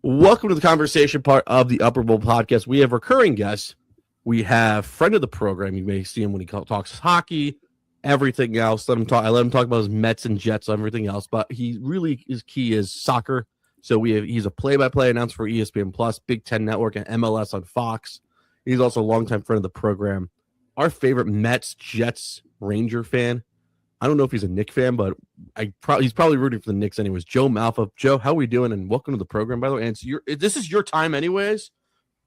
Welcome to the conversation part of the Upper Bowl podcast. We have recurring guests. We have friend of the program. You may see him when he talks hockey, everything else. Let him talk. I let him talk about his Mets and Jets, everything else. But he really is key is soccer. So he's a play-by-play announcer for ESPN Plus, Big Ten Network, and MLS on Fox. He's also a longtime friend of the program. Our favorite Mets, Jets, Ranger fan. I don't know if he's a Knicks fan, but he's probably rooting for the Knicks anyways. Joe Malfa. Joe, how are we doing? And welcome to the program, by the way. And this is your time anyways.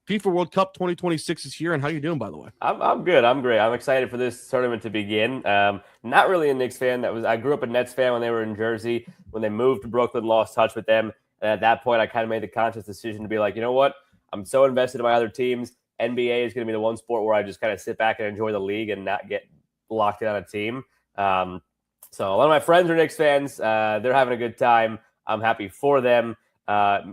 FIFA World Cup 2026 is here. And how you doing, by the way? I'm good. I'm great. I'm excited for this tournament to begin. Not really a Knicks fan. I grew up a Nets fan when they were in Jersey. When they moved to Brooklyn, lost touch with them. And at that point, I kind of made the conscious decision to be like, you know what? I'm so invested in my other teams. NBA is going to be the one sport where I just kind of sit back and enjoy the league and not get locked in on a team. So a lot of my friends are Knicks fans. They're having a good time. I'm happy for them.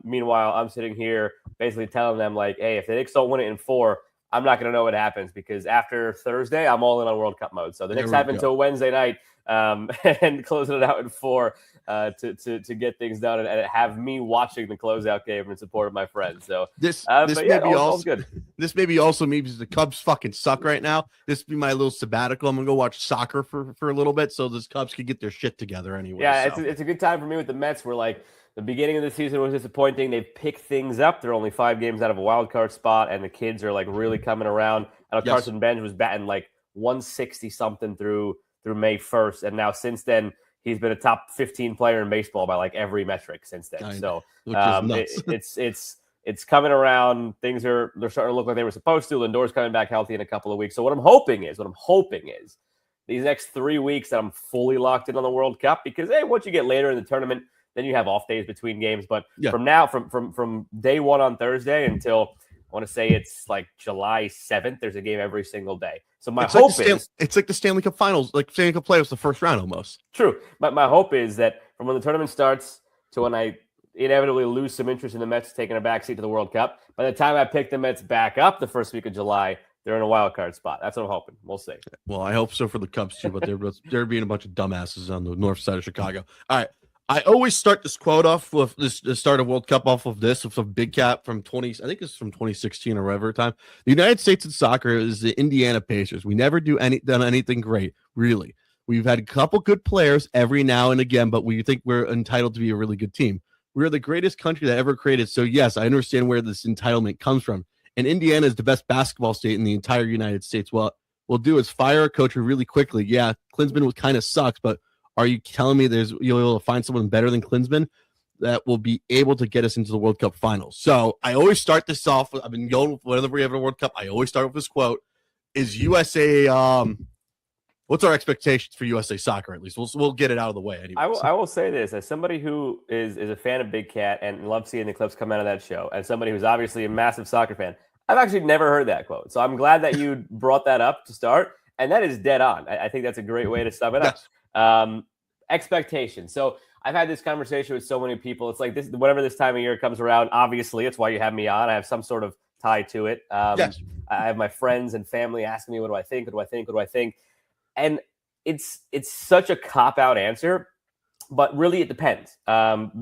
Meanwhile, I'm sitting here basically telling them, like, hey, if the Knicks don't win it in 4, I'm not going to know what happens because after Thursday, I'm all in on World Cup mode. So the Knicks have until Wednesday night and closing it out in 4 to get things done and have me watching the closeout game in support of my friends. So this may be also me because the Cubs fucking suck right now. This be my little sabbatical. I'm gonna go watch soccer for a little bit so the Cubs can get their shit together anyway. Yeah, so. It's a good time for me with the Mets. We're like, the beginning of the season was disappointing. They've picked things up. They're only 5 games out of a wild card spot, and the kids are like really coming around. I know Carson Bench was batting like 160 something through May 1st, and now since then he's been a top 15 player in baseball by like every metric since then. So it's coming around. They're starting to look like they were supposed to. Lindor's coming back healthy in a couple of weeks. So what I'm hoping is these next 3 weeks that I'm fully locked in on the World Cup because hey, once you get later in the tournament, then you have off days between games. But from now, from day 1 on Thursday until I want to say it's like July 7th, there's a game every single day. So my hope is it's like the Stanley Cup Finals, like Stanley Cup playoffs, the first round almost. True. My hope is that from when the tournament starts to when I inevitably lose some interest in the Mets taking a backseat to the World Cup, by the time I pick the Mets back up the first week of July, they're in a wild card spot. That's what I'm hoping. We'll see. Well, I hope so for the Cubs too, but they're being a bunch of dumbasses on the north side of Chicago. All right. I always start this quote off with the start of World Cup off of this with a big cap from 2016 or whatever time. The United States in soccer is the Indiana Pacers. We never done anything great, really. We've had a couple good players every now and again, but we think we're entitled to be a really good team. We're the greatest country that ever created. So yes, I understand where this entitlement comes from. And Indiana is the best basketball state in the entire United States. What we'll do is fire a coach really quickly. Yeah, Klinsmann kind of sucks, but are you telling me you'll be able to find someone better than Klinsmann that will be able to get us into the World Cup finals? So I always start this off. I've been going whenever we have a World Cup. I always start with this quote: "Is USA? What's our expectations for USA soccer? At least we'll get it out of the way." Anyway, I will say this as somebody who is a fan of Big Cat and loves seeing the clips come out of that show, and somebody who's obviously a massive soccer fan. I've actually never heard that quote, so I'm glad that you brought that up to start, and that is dead on. I think that's a great way to sum it up. Yes. Expectations. So I've had this conversation with so many people. It's like this, whenever this time of year comes around, obviously it's why you have me on. I have some sort of tie to it. Yes. I have my friends and family asking me, what do I think? What do I think? And it's such a cop-out answer, but really it depends.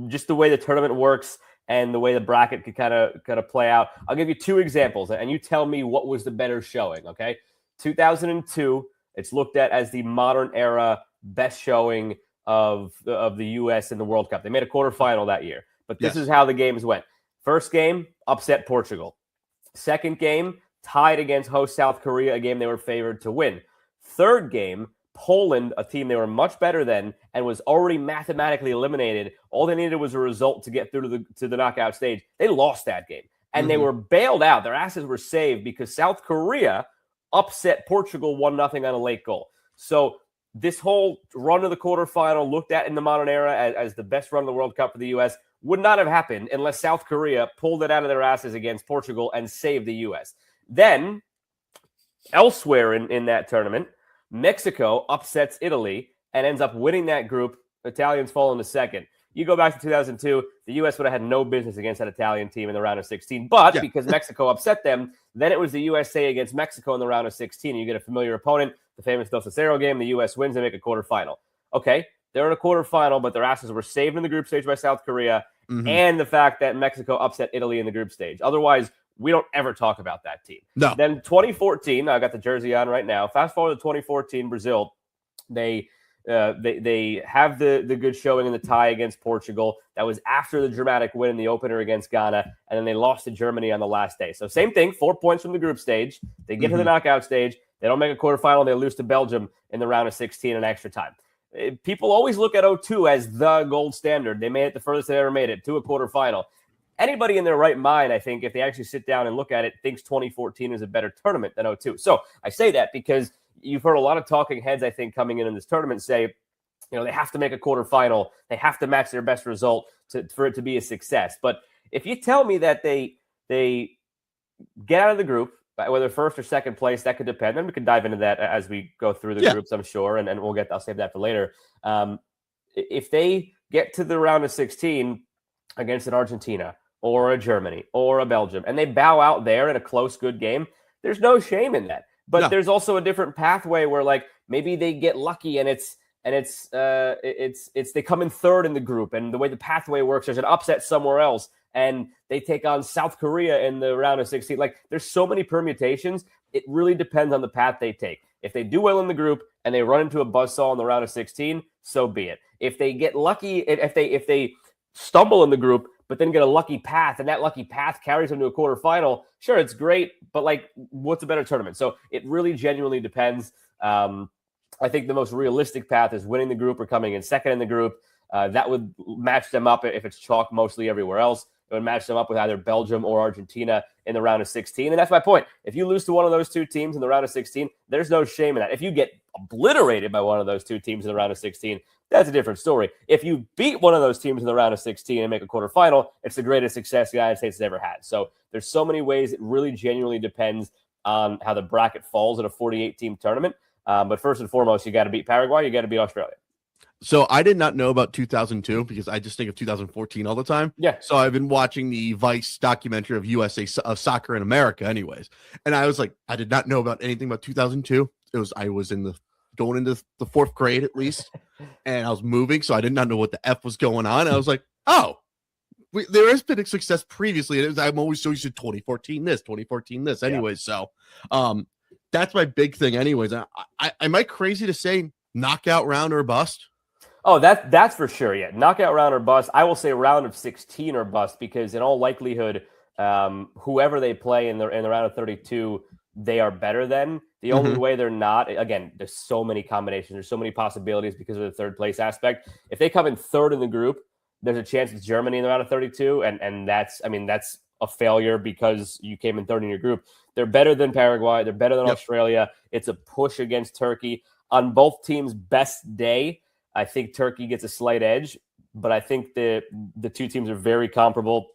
Just the way the tournament works and the way the bracket could kind of play out. I'll give you 2 examples, and you tell me what was the better showing, okay? 2002, it's looked at as the modern era best showing of the U.S. in the World Cup. They made a quarterfinal that year, but this is how the games went. First game, upset Portugal. Second game, tied against host South Korea, a game they were favored to win. Third game, Poland, a team they were much better than and was already mathematically eliminated. All they needed was a result to get through to the knockout stage. They lost that game, and they were bailed out. Their asses were saved because South Korea upset Portugal 1-0 on a late goal. So this whole run to the quarterfinal, looked at in the modern era as the best run of the World Cup for the U.S., would not have happened unless South Korea pulled it out of their asses against Portugal and saved the U.S. Then, elsewhere in that tournament, Mexico upsets Italy and ends up winning that group. Italians fall into second. You go back to 2002, the U.S. would have had no business against that Italian team in the round of 16. But because Mexico upset them, then it was the USA against Mexico in the round of 16. And you get a familiar opponent, the famous Dos Acero game. The U.S. wins and make a quarterfinal. Okay, they're in a quarterfinal, but their asses were saved in the group stage by South Korea. Mhm. and the fact that Mexico upset Italy in the group stage. Otherwise, we don't ever talk about that team. No. Then 2014, I got the jersey on right now. Fast forward to 2014, Brazil. They have the good showing in the tie against Portugal. That was after the dramatic win in the opener against Ghana, and then they lost to Germany on the last day. So same thing, 4 points from the group stage. They get to the knockout stage. They don't make a quarterfinal. They lose to Belgium in the round of 16 in extra time. People always look at 02 as the gold standard. They made it the furthest they ever made it, to a quarterfinal. Anybody in their right mind, I think, if they actually sit down and look at it, thinks 2014 is a better tournament than 02. So I say that because you've heard a lot of talking heads, I think, coming in this tournament say, they have to make a quarterfinal. They have to match their best result for it to be a success. But if you tell me that they get out of the group, whether first or second place, that could depend. And we can dive into that as we go through the groups, I'm sure. And I'll save that for later. If they get to the round of 16 against an Argentina or a Germany or a Belgium, and they bow out there in a close, good game, there's no shame in that. But there's also a different pathway where, like, maybe they get lucky and it's they come in third in the group, and the way the pathway works, there's an upset somewhere else, and they take on South Korea in the round of 16. Like, there's so many permutations. It really depends on the path they take. If they do well in the group and they run into a buzzsaw in the round of 16, so be it. If they get lucky, if they stumble in the group, but then get a lucky path, and that lucky path carries them to a quarterfinal, sure, it's great, but, like, what's a better tournament? So it really genuinely depends. I think the most realistic path is winning the group or coming in second in the group. That would match them up if it's chalk mostly everywhere else. It would match them up with either Belgium or Argentina in the round of 16. And that's my point. If you lose to one of those two teams in the round of 16, there's no shame in that. If you get obliterated by one of those two teams in the round of 16, that's a different story. If you beat one of those teams in the round of 16 and make a quarterfinal, it's the greatest success the United States has ever had. So there's so many ways. It really genuinely depends on how the bracket falls in a 48-team tournament. But first and foremost, you got to beat Paraguay. You got to beat Australia. So I did not know about 2002 because I just think of 2014 all the time. Yeah. So I've been watching the Vice documentary of USA Soccer in America anyways. And I was like, I did not know about anything about 2002. I was going into the fourth grade at least. And I was moving. So I did not know what the F was going on. And I was like, oh, there has been a success previously. I'm always so used to 2014 this anyways. So that's my big thing anyways. Am I crazy to say knockout round or bust? Oh, that's for sure. Yeah. Knockout round or bust. I will say round of 16 or bust, because in all likelihood, whoever they play in the round of 32, they are better than. The only way they're not, again, there's so many combinations. There's so many possibilities because of the third place aspect. If they come in third in the group, there's a chance it's Germany in the round of 32. And that's a failure because you came in third in your group. They're better than Paraguay. They're better than Australia. It's a push against Turkey. On both teams' best day, I think Turkey gets a slight edge, but I think the two teams are very comparable.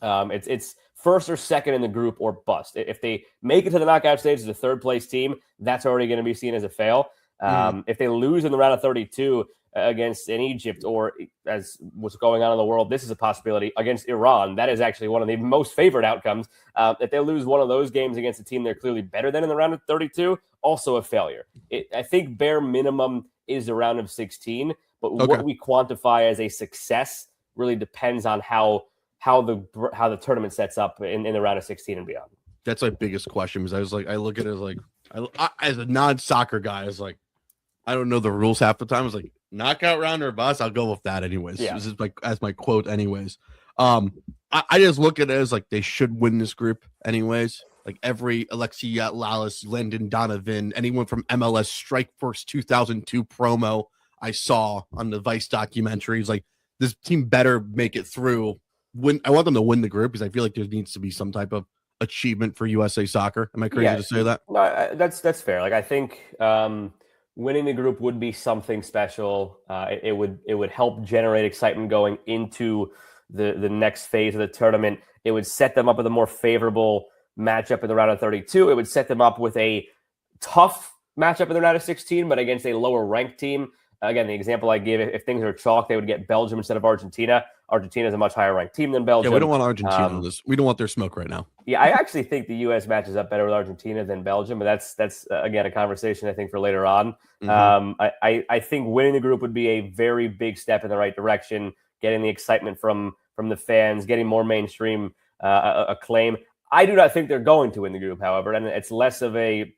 It's first or second in the group or bust. If they make it to the knockout stage as a third place team, that's already going to be seen as a fail. If they lose in the round of 32 against an Egypt, or as what's going on in the world, this is a possibility against Iran. That is actually one of the most favored outcomes. If they lose one of those games against a team they're clearly better than in the round of 32, also a failure. I think bare minimum is the round of 16, but what we quantify as a success really depends on how the tournament sets up in the round of 16 and beyond. That's my biggest question, because I look at it as like, I as a non-soccer guy, I don't know the rules half the time. I was like, knockout round or bust, I'll go with that anyways. Yeah. This is as my quote anyways. I just look at it as like they should win this group anyways. Like every Alexi Lalas, Landon Donovan, anyone from MLS Strike Force 2002 promo I saw on the Vice documentaries, like, this team better make it through. I want them to win the group, because I feel like there needs to be some type of achievement for USA Soccer. Am I crazy to say that? No, that's fair. Like, I think winning the group would be something special. It would help generate excitement going into the next phase of the tournament. It would set them up with a more favorable matchup in the round of 32. It would set them up with a tough matchup in the round of 16, but against a lower ranked team. Again, the example I gave, if things are chalk, they would get Belgium instead of Argentina. Argentina is a much higher ranked team than Belgium. Yeah, we don't want Argentina on this. We don't want their smoke right now. Yeah, I actually think the U.S. matches up better with Argentina than Belgium, but that's again a conversation I think for later on. I think winning the group would be a very big step in the right direction. getting the excitement from the fans, getting more mainstream acclaim. I do not think they're going to win the group, however, and it's less of a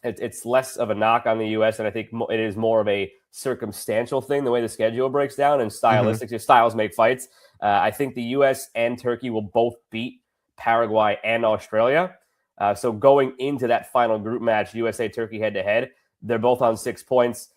knock on the U.S. and I think it is more of a circumstantial thing, the way the schedule breaks down and stylistics. Your styles make fights. I think the U.S. and Turkey will both beat Paraguay and Australia. So going into that final group match, USA-Turkey head-to-head, they're both on 6 points.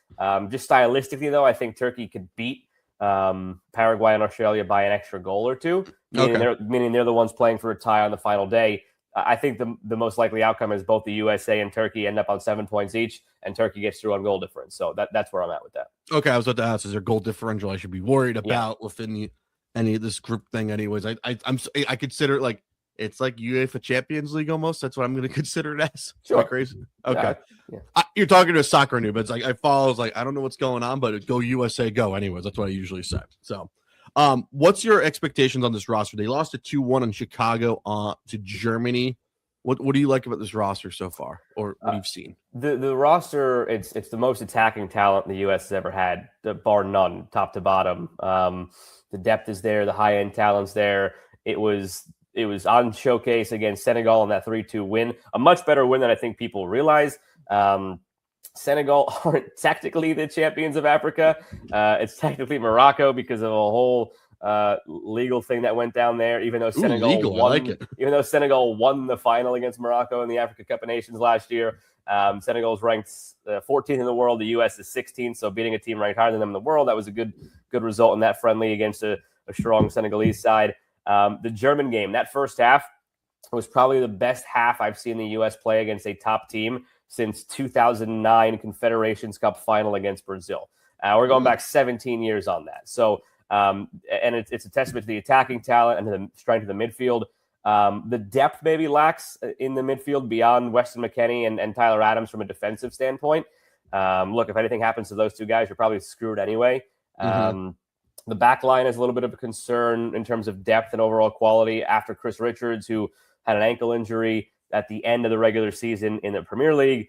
Just stylistically, though, I think Turkey could beat Paraguay and Australia by an extra goal or two, meaning they're the ones playing for a tie on the final day. I think the most likely outcome is both the USA and Turkey end up on 7 points each, and Turkey gets through on goal difference. So that's where I'm at with that. Okay, I was about to ask, is there goal differential I should be worried about within any of this group thing? Anyways, I consider it like it's like UEFA Champions League almost. That's what I'm going to consider it as. Sure. Crazy. Okay. Yeah. You're talking to a soccer noob, but it's like I follow. Like I don't know what's going on, but go USA, go. Anyways, that's what I usually say. So. What's your expectations on this roster? They lost a 2-1 in Chicago to Germany. What do you like about this roster so far, or what you've seen? The roster, it's the most attacking talent the U.S. has ever had, bar none, top to bottom. The depth is there, the high end talent's there. It was on showcase against Senegal in that 3-2 win, a much better win than I think people realize. Senegal aren't technically the champions of Africa. It's technically Morocco because of a whole legal thing that went down there. Even though Senegal won the final against Morocco in the Africa Cup of Nations last year, Senegal's ranked 14th in the world. The U.S. is 16th, so beating a team ranked higher than them in the world, that was a good result in that friendly against a strong Senegalese side. The German game, that first half was probably the best half I've seen the U.S. play against a top team since 2009 Confederations Cup final against Brazil. We're going back 17 years on that. So, and it's a testament to the attacking talent and to the strength of the midfield. The depth maybe lacks in the midfield beyond Weston McKennie and Tyler Adams from a defensive standpoint. Look, if anything happens to those two guys, you're probably screwed anyway. The back line is a little bit of a concern in terms of depth and overall quality after Chris Richards, who had an ankle injury at the end of the regular season in the Premier League.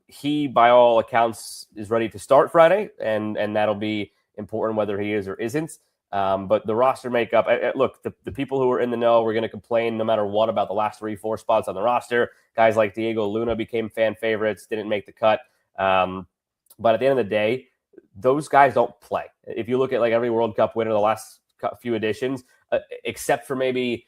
He, by all accounts, is ready to start Friday, and that'll be important whether he is or isn't. But the roster makeup, look, the people who are in the know, we're going to complain no matter what about the last 3-4 spots on the roster. Guys like Diego Luna became fan favorites, didn't make the cut. But at the end of the day, those guys don't play. If you look at like every World Cup winner the last few editions, except for maybe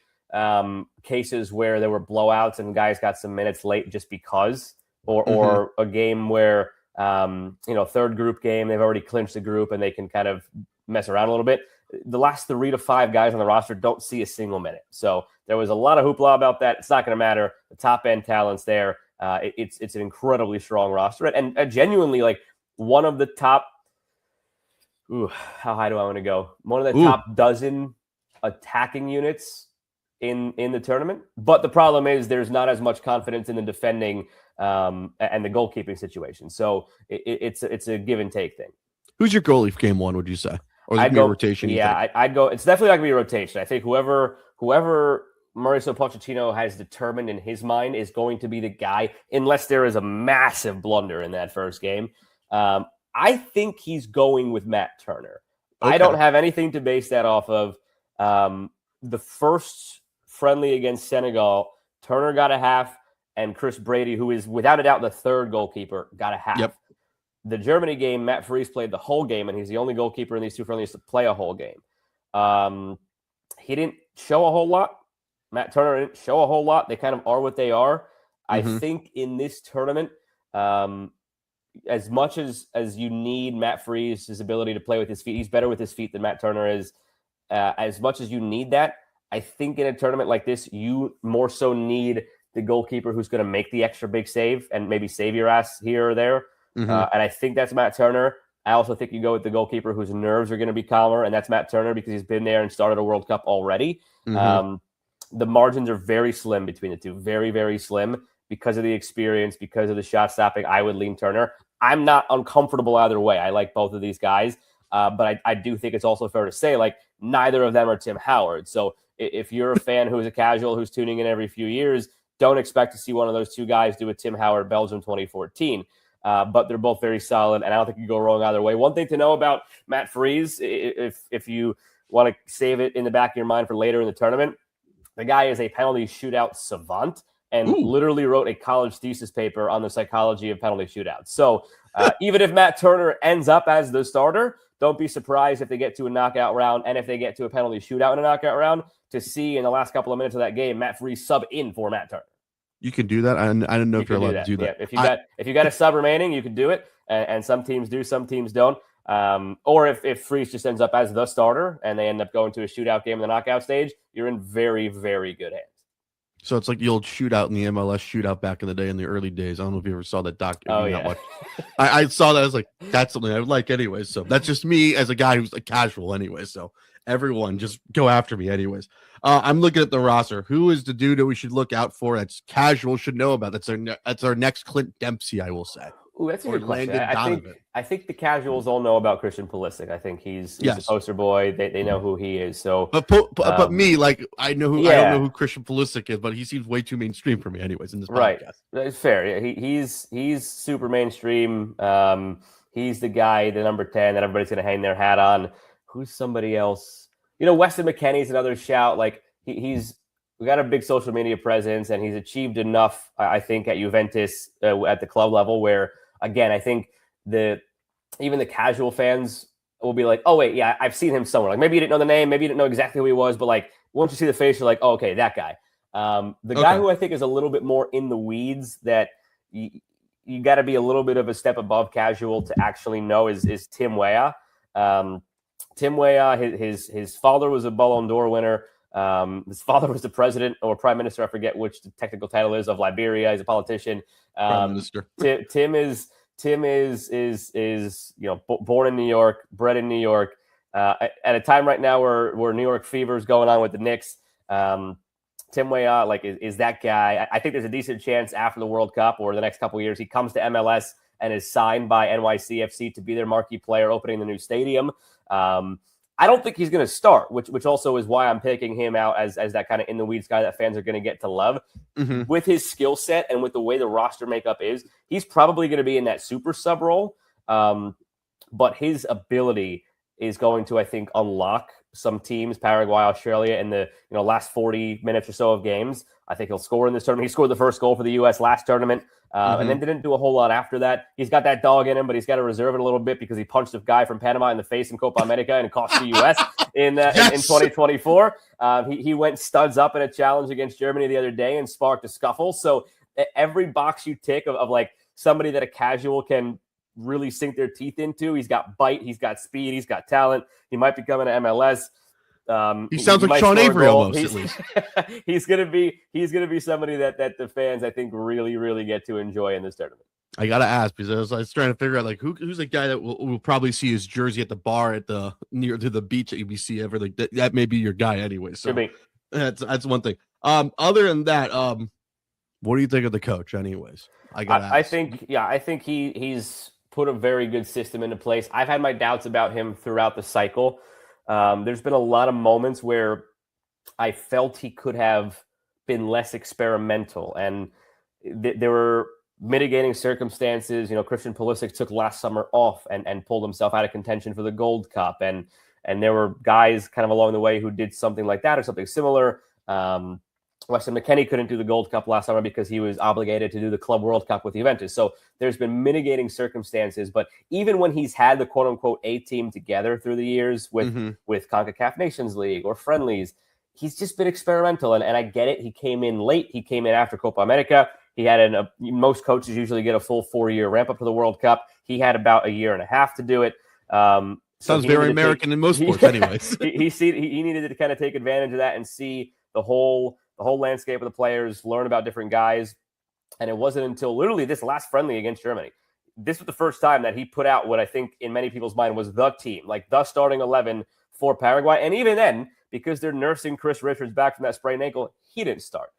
cases where there were blowouts and guys got some minutes late just because, or a game where, third group game, they've already clinched the group and they can kind of mess around a little bit. The last 3 to 5 guys on the roster don't see a single minute. So there was a lot of hoopla about that. It's not going to matter. The top end talent's there. It's an incredibly strong roster and genuinely like one of the top, how high do I want to go? One of the top dozen attacking units in the tournament. But the problem is there's not as much confidence in the defending and the goalkeeping situation. So it's a give and take thing. Who's your goalie for game one, would you say? Or I'd go rotation? Yeah, I'd go. It's definitely not going to be a rotation. I think whoever Mauricio Pochettino has determined in his mind is going to be the guy, unless there is a massive blunder in that first game. I think he's going with Matt Turner. Okay. I don't have anything to base that off of. The first friendly against Senegal, Turner got a half, and Chris Brady, who is without a doubt the third goalkeeper, got a half. Yep. The Germany game, Matt Freese played the whole game, and he's the only goalkeeper in these two friendlies to play a whole game. He didn't show a whole lot. Matt Turner didn't show a whole lot. They kind of are what they are. I think in this tournament, as much as you need Matt Freese's ability to play with his feet, he's better with his feet than Matt Turner is. As much as you need that, I think in a tournament like this, you more so need the goalkeeper who's going to make the extra big save and maybe save your ass here or there. And I think that's Matt Turner. I also think you go with the goalkeeper whose nerves are going to be calmer, and that's Matt Turner because he's been there and started a World Cup already. The margins are very slim between the two, very, very slim because of the experience, because of the shot stopping. I would lean Turner. I'm not uncomfortable either way. I like both of these guys, but I do think it's also fair to say, like, neither of them are Tim Howard. So if you're a fan who's a casual who's tuning in every few years, don't expect to see one of those two guys do a Tim Howard Belgium 2014. But they're both very solid, and I don't think you go wrong either way. One thing to know about Matt Freese, if you want to save it in the back of your mind for later in the tournament. The guy is a penalty shootout savant and literally wrote a college thesis paper on the psychology of penalty shootouts. So even if Matt Turner ends up as the starter, don't be surprised if they get to a knockout round and if they get to a penalty shootout in a knockout round to see in the last couple of minutes of that game, Matt Freese sub in for Matt Turner. You can do that. I don't know if you're allowed to do that. Yeah, if you got a sub remaining, you can do it. And some teams do, some teams don't. Or if Freese just ends up as the starter and they end up going to a shootout game in the knockout stage, you're in very, very good hands. So it's like the old shootout in the MLS shootout back in the day, in the early days. I don't know if you ever saw that doc. Oh, yeah. I saw that. I was like, that's something I would like anyway. So that's just me as a guy who's a casual anyway. So everyone just go after me anyways. I'm looking at the roster. Who is the dude that we should look out for that's casual, should know about? That's our next Clint Dempsey, I will say. Ooh, that's a good question. I think the casuals all know about Christian Pulisic. I think he's a poster boy. They know who he is. So, but me, like I know who I don't know who Christian Pulisic is, but he seems way too mainstream for me, anyways. In this podcast, it's fair. Yeah, he's super mainstream. He's the guy, the number 10 that everybody's gonna hang their hat on. Who's somebody else? Weston McKennie's another shout. Like he's got a big social media presence, and he's achieved enough, I think, at Juventus at the club level where. Again, I think even the casual fans will be like, oh, wait, yeah, I've seen him somewhere. Like maybe you didn't know the name, maybe you didn't know exactly who he was, but like once you see the face, you're like, oh, okay, that guy. Guy who I think is a little bit more in the weeds that you got to be a little bit of a step above casual to actually know is Tim Weah. Tim Weah, his father was a Ballon d'Or winner. His father was the president or prime minister. I forget which the technical title is of Liberia. He's a politician. Prime minister. Tim is born in New York, bred in New York. At a time right now where New York fever is going on with the Knicks. Tim Weah is that guy. I think there's a decent chance after the World Cup or the next couple of years he comes to MLS and is signed by NYCFC to be their marquee player opening the new stadium. I don't think he's going to start, which also is why I'm picking him out as that kind of in the weeds guy that fans are going to get to love. Mm-hmm. With his skill set and with the way the roster makeup is, he's probably going to be in that super sub role. But his ability is going to, I think, unlock some teams, Paraguay, Australia, in the last 40 minutes or so of games. I think he'll score in this tournament. He scored the first goal for the U.S. last tournament. And then didn't do a whole lot after that. He's got that dog in him, but he's got to reserve it a little bit because he punched a guy from Panama in the face in Copa America and it cost the U.S. in 2024. He went studs up in a challenge against Germany the other day and sparked a scuffle. So every box you tick of like somebody that a casual can really sink their teeth into. He's got bite, he's got speed, he's got talent. He might be coming to MLS. He sounds like Sean Avery almost, at least. he's gonna be somebody that the fans I think really, really get to enjoy in this tournament. I gotta ask because I was trying to figure out like who's the guy that will probably see his jersey at the bar at the near to the beach at UBC ever. Like that may be your guy anyway. So that's one thing. Other than that, what do you think of the coach anyways? I think he's put a very good system into place. I've had my doubts about him throughout the cycle. There's been a lot of moments where I felt he could have been less experimental, and there were mitigating circumstances. Christian Pulisic took last summer off and pulled himself out of contention for the Gold Cup, and there were guys kind of along the way who did something like that or something similar. Weston McKennie couldn't do the Gold Cup last summer because he was obligated to do the Club World Cup with Juventus. So there's been mitigating circumstances, but even when he's had the quote unquote A team together through the years with CONCACAF Nations League or friendlies, he's just been experimental. And I get it. He came in late. He came in after Copa America. He had most coaches usually get a full 4-year ramp up to the World Cup. He had about a year and a half to do it. Sounds very American in most sports anyways. He needed to kind of take advantage of that and see the whole landscape of the players, learn about different guys. And it wasn't until literally this last friendly against Germany. This was the first time that he put out what I think in many people's mind was the team, like the starting 11 for Paraguay. And even then, because they're nursing Chris Richards back from that sprained ankle, he didn't start.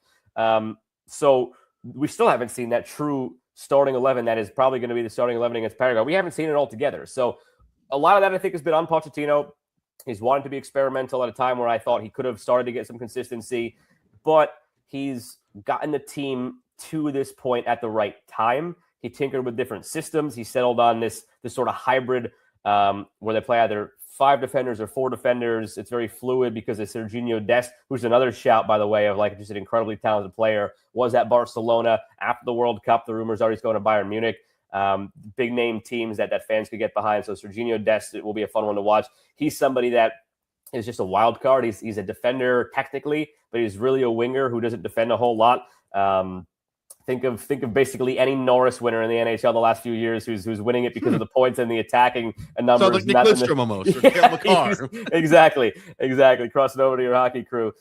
So we still haven't seen that true starting 11 that is probably going to be the starting 11 against Paraguay. We haven't seen it all together. So a lot of that I think has been on Pochettino. He's wanted to be experimental at a time where I thought he could have started to get some consistency. But he's gotten the team to this point at the right time. He tinkered with different systems. He settled on this sort of hybrid where they play either 5 defenders or 4 defenders. It's very fluid because it's Serginho Dest, who's another shout, by the way, of like just an incredibly talented player, was at Barcelona after the World Cup. The rumors are he's going to Bayern Munich. Big name teams that fans could get behind. So Serginho Dest, it will be a fun one to watch. He's somebody that is just a wild card. He's a defender technically, but he's really a winger who doesn't defend a whole lot. Think of basically any Norris winner in the NHL the last few years who's winning it because of the points and the attacking numbers. Sounds like Nick Lidstrom almost. Or Cale Makar. Exactly. Crossing over to your hockey crew.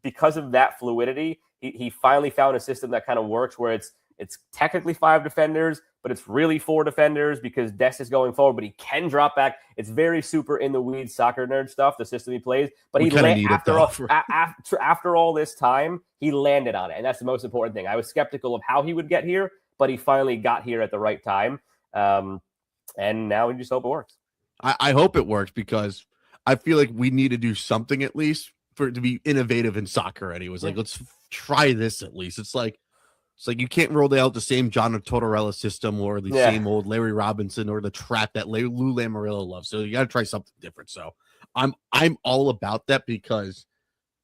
Because of that fluidity, he finally found a system that kind of works where it's technically 5 defenders, but it's really 4 defenders because Dest is going forward, but he can drop back. It's very super in the weeds soccer nerd stuff, the system he plays. But after all this time, he landed on it, and that's the most important thing. I was skeptical of how he would get here, but he finally got here at the right time, and now we just hope it works. I hope it works because I feel like we need to do something at least for it to be innovative in soccer anyways. Like, let's try this at least. It's like you can't roll out the same John Tortorella system or the same old Larry Robinson or the trap that Lou Lamoriello loves. So you got to try something different. So I'm all about that because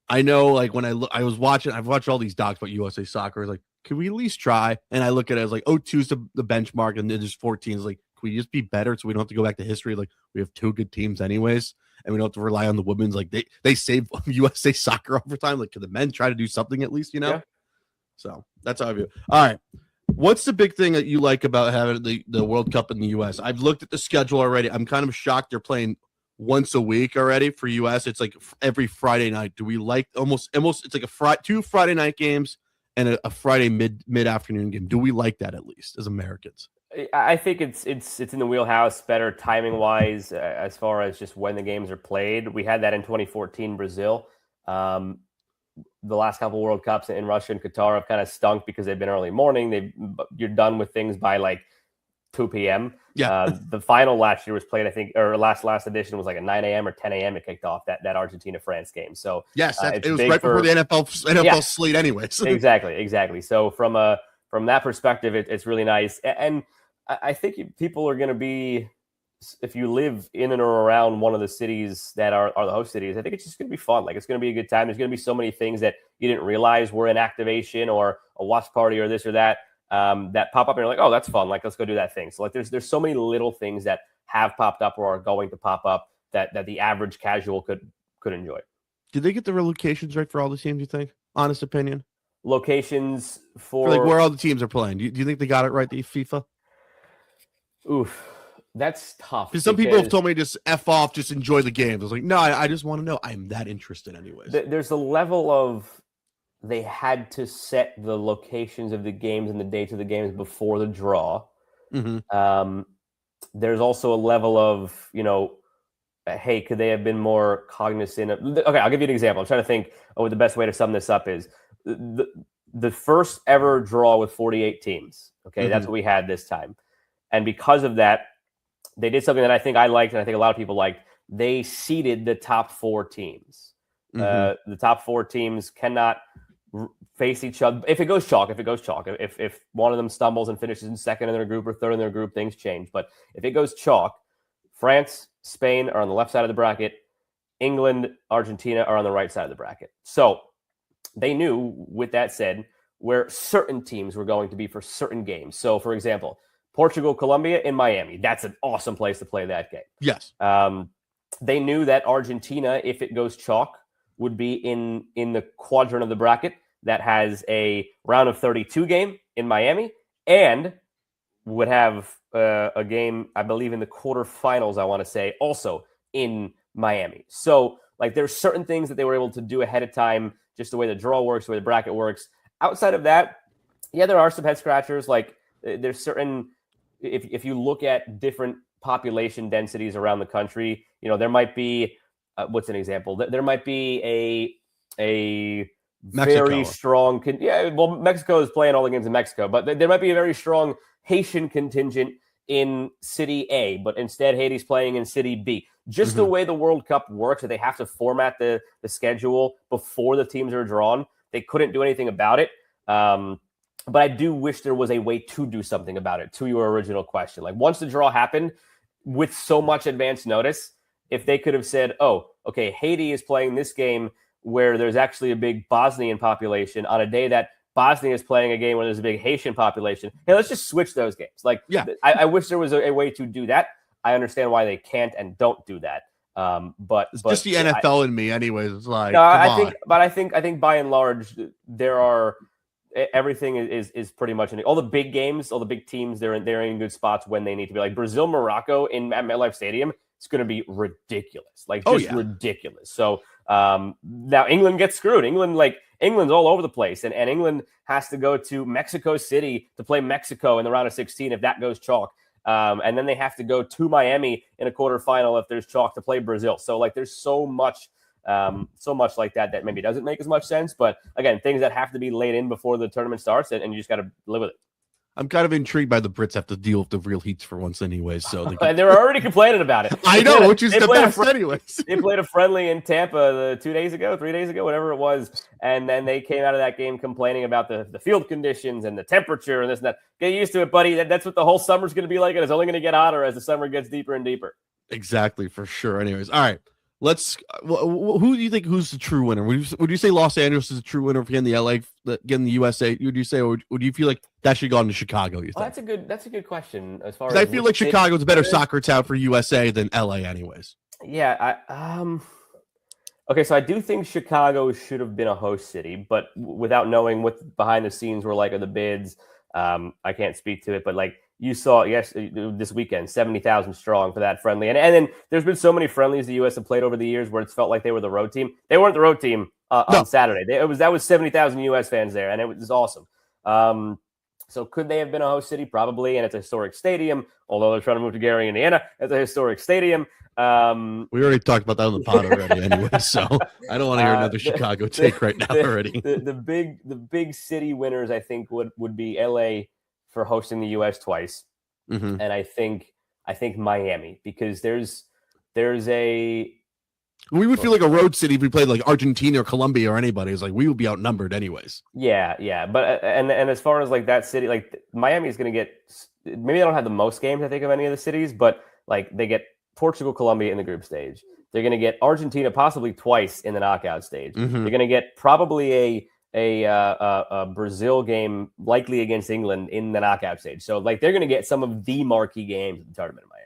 I know, like, when I've watched all these docs about USA soccer. It's like, can we at least try? And I look at it as like, 2's the benchmark, and then there's 14. Like, can we just be better so we don't have to go back to history? Like, we have 2 good teams anyways, and we don't have to rely on the women's. Like, they save USA soccer over time. Like, can the men try to do something at least? Yeah. So that's how I view it. All right. What's the big thing that you like about having the World Cup in the U.S.? I've looked at the schedule already. I'm kind of shocked they're playing once a week already for U.S. It's like every Friday night. Do we like almost it's like 2 Friday night games and a Friday mid-afternoon game. Do we like that at least as Americans? I think it's in the wheelhouse, better timing-wise as far as just when the games are played. We had that in 2014 Brazil. The last couple World Cups in Russia and Qatar have kind of stunk because they've been early morning. You're done with things by like 2 p.m. Yeah. The final last year was played, I think, or last edition was like at 9 a.m. or 10 a.m. It kicked off that Argentina-France game. So yes, it was right before the NFL slate anyways. Exactly. So from that perspective, it's really nice. And I think people are going to be, if you live in and or around one of the cities that are the host cities, I think it's just going to be fun. Like, it's going to be a good time. There's going to be so many things that you didn't realize were in activation or a watch party or this or that that pop up and you're like, oh, that's fun. Like, let's go do that thing. So like, there's so many little things that have popped up or are going to pop up that the average casual could enjoy. Did they get the locations right for all the teams, you think? Honest opinion. Locations for like where all the teams are playing. Do you think they got it right, the FIFA? Oof. That's tough. Because some people have told me just F off, just enjoy the game. I was like, no, I just want to know. I'm that interested anyways. There's a level of they had to set the locations of the games and the dates of the games before the draw. Mm-hmm. There's also a level of, hey, could they have been more cognizant of... Okay, I'll give you an example. I'm trying to think what the best way to sum this up is. The first ever draw with 48 teams. Okay, mm-hmm. That's what we had this time. And because of that, they did something that I think I liked and I think a lot of people liked. They seeded the top 4 teams. Mm-hmm. The top 4 teams cannot face each other. If it goes chalk. If one of them stumbles and finishes in second in their group or third in their group, things change. But if it goes chalk, France, Spain are on the left side of the bracket. England, Argentina are on the right side of the bracket. So they knew, with that said, where certain teams were going to be for certain games. So, for example, Portugal, Colombia in Miami. That's an awesome place to play that game. Yes. They knew that Argentina, if it goes chalk, would be in the quadrant of the bracket that has a round of 32 game in Miami and would have a game, I believe, in the quarterfinals, I want to say, also in Miami. So, like, there's certain things that they were able to do ahead of time, just the way the draw works, the way the bracket works. Outside of that, yeah, there are some head scratchers. Like, there's certain... If you look at different population densities around the country, there might be what's an example? There might be a very strong. Mexico is playing all the games in Mexico, but there might be a very strong Haitian contingent in City A, but instead Haiti's playing in City B. Just mm-hmm. the way the World Cup works, that they have to format the schedule before the teams are drawn. They couldn't do anything about it. But I do wish there was a way to do something about it, to your original question. Like, once the draw happened, with so much advance notice, if they could have said, oh, okay, Haiti is playing this game where there's actually a big Bosnian population on a day that Bosnia is playing a game where there's a big Haitian population. Hey, let's just switch those games. Like, I wish there was a way to do that. I understand why they can't and don't do that. But it's just the NFL in me, anyways. It's like, no, I think by and large, everything is pretty much all the big games, all the big teams. They're in good spots when they need to be. Like Brazil, Morocco in MetLife Stadium, it's going to be ridiculous, ridiculous. So now England gets screwed. England's all over the place, and England has to go to Mexico City to play Mexico in the round of 16 if that goes chalk. And then they have to go to Miami in a quarterfinal if there's chalk to play Brazil. So like there's so much like that maybe doesn't make as much sense. But again, things that have to be laid in before the tournament starts, and you just got to live with it. I'm kind of intrigued by the Brits have to deal with the real heats for once anyways. So and they were already complaining about it. I know, which is the best anyways. They played a friendly in Tampa 3 days ago, whatever it was. And then they came out of that game complaining about the field conditions and the temperature and this and that. Get used to it, buddy. That's what the whole summer's going to be like. And it's only going to get hotter as the summer gets deeper and deeper. Exactly, for sure. Anyways, all right. Who do you think who's the true winner? Would you say Los Angeles is a true winner for getting the LA, getting the USA? Would you say, or would you feel like that should go on to Chicago? You think? That's a good question. As far as I feel like Chicago's a better soccer town for USA than LA, anyways. Yeah. Okay, so I do think Chicago should have been a host city, but without knowing what behind the scenes were like of the bids, I can't speak to it. But like you saw, this weekend, 70,000 strong for that friendly. And then there's been so many friendlies the U.S. have played over the years where it's felt like they were the road team. They weren't the road team on Saturday. That was 70,000 U.S. fans there, and it was awesome. So could they have been a host city? Probably, and it's a historic stadium. Although they're trying to move to Gary, Indiana, it's a historic stadium. We already talked about that on the pod already, anyway. So I don't want to hear another Chicago take right now already. The big city winners, I think, would be L.A. for hosting the U.S. twice, and I think Miami, because there's a. We would feel like a road city if we played like Argentina or Colombia or anybody. It's like we would be outnumbered anyways. Yeah. But and as far as like that city, like Miami is going to get, maybe they don't have the most games I think of any of the cities, but like they get Portugal, Colombia in the group stage. They're going to get Argentina possibly twice in the knockout stage. They're going to get probably a Brazil game likely against England in the knockout stage. So like they're going to get some of the marquee games in the tournament in Miami.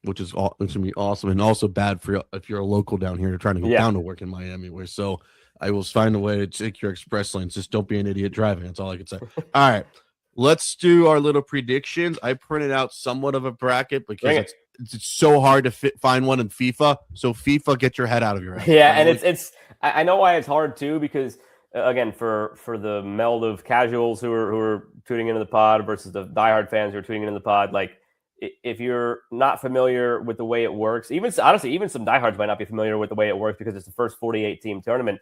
Which is going to be awesome, and also bad for if you're a local down here trying to go down to work in Miami. So I will find a way to take your express lanes. Just don't be an idiot driving. That's all I can say. All right, let's do our little predictions. I printed out somewhat of a bracket because it's so hard to find one in FIFA. So FIFA, get your head out of your head. Yeah, and it's I know why it's hard too, because again, for the meld of casuals who are tuning into the pod versus the diehard fans who are tuning into the pod, like. If you're not familiar with the way it works, even some diehards might not be familiar with the way it works because it's the first 48-team tournament.